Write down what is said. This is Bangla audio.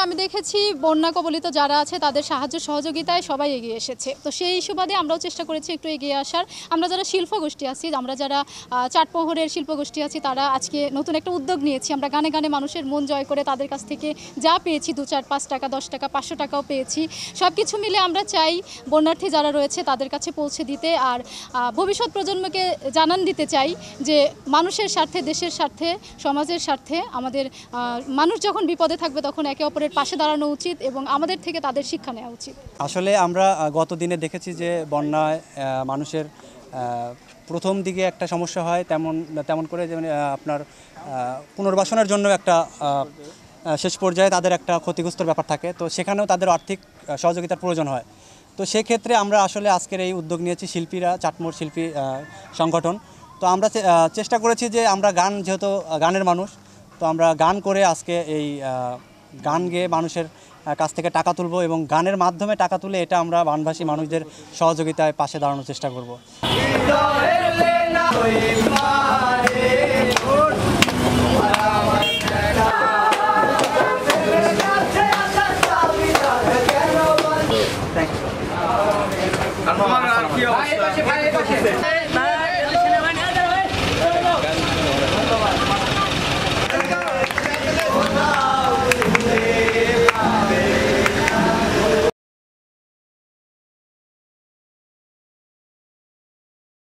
আমি দেখেছি বন্যা কবলিত যারা আছে তাদের সাহায্য সহযোগিতায় সবাই এগিয়ে এসেছে। তো সেই সুবাদে আমরাও চেষ্টা করেছি একটু এগিয়ে আসার। আমরা যারা শিল্পগোষ্ঠী আছি, আমরা যারা চাটমোহরের শিল্পগোষ্ঠী আছি, তারা আজকে নতুন একটা উদ্যোগ নিয়েছি। আমরা গানে গানে মানুষের মন জয় করে তাদের কাছ থেকে যা পেয়েছি, 2, 4, 5 টাকা, 10 টাকা, 500 টাকাও পেয়েছি। সব কিছু মিলে আমরা চাই বন্যার্থী যারা রয়েছে তাদের কাছে পৌঁছে দিতে, আর ভবিষ্যৎ প্রজন্মকে জানান দিতে চাই যে মানুষের স্বার্থে, দেশের স্বার্থে, সমাজের স্বার্থে আমাদের মানুষ যখন বিপদে থাকবে তখন একে অপরের পাশে দাঁড়ানো উচিত এবং আমাদের থেকে তাদের শিক্ষা নেওয়া উচিত। আসলে আমরা গত দিনে দেখেছি যে বন্যায় মানুষের প্রথম দিকে একটা সমস্যা হয়, তেমন করে যেমন আপনার পুনর্বাসনের জন্য একটা শেষ পর্যায়ে তাদের একটা ক্ষতিগ্রস্তর ব্যাপার থাকে। তো সেখানেও তাদের আর্থিক সহযোগিতার প্রয়োজন হয়। তো সেক্ষেত্রে আমরা আসলে আজকের এই উদ্যোগ নিয়েছি শিল্পীরা, চাটমোহর শিল্পী সংগঠন। তো আমরা চেষ্টা করেছি যে আমরা যেহেতু গানের মানুষ, তো আমরা গান করে আজকে এই গান গেয়ে মানুষের কাছ থেকে টাকা তুলব এবং গানের মাধ্যমে টাকা তুলে এটা আমরা বানভাসী মানুষদের সহযোগিতায় পাশে দাঁড়ানোর চেষ্টা করব। Thank you.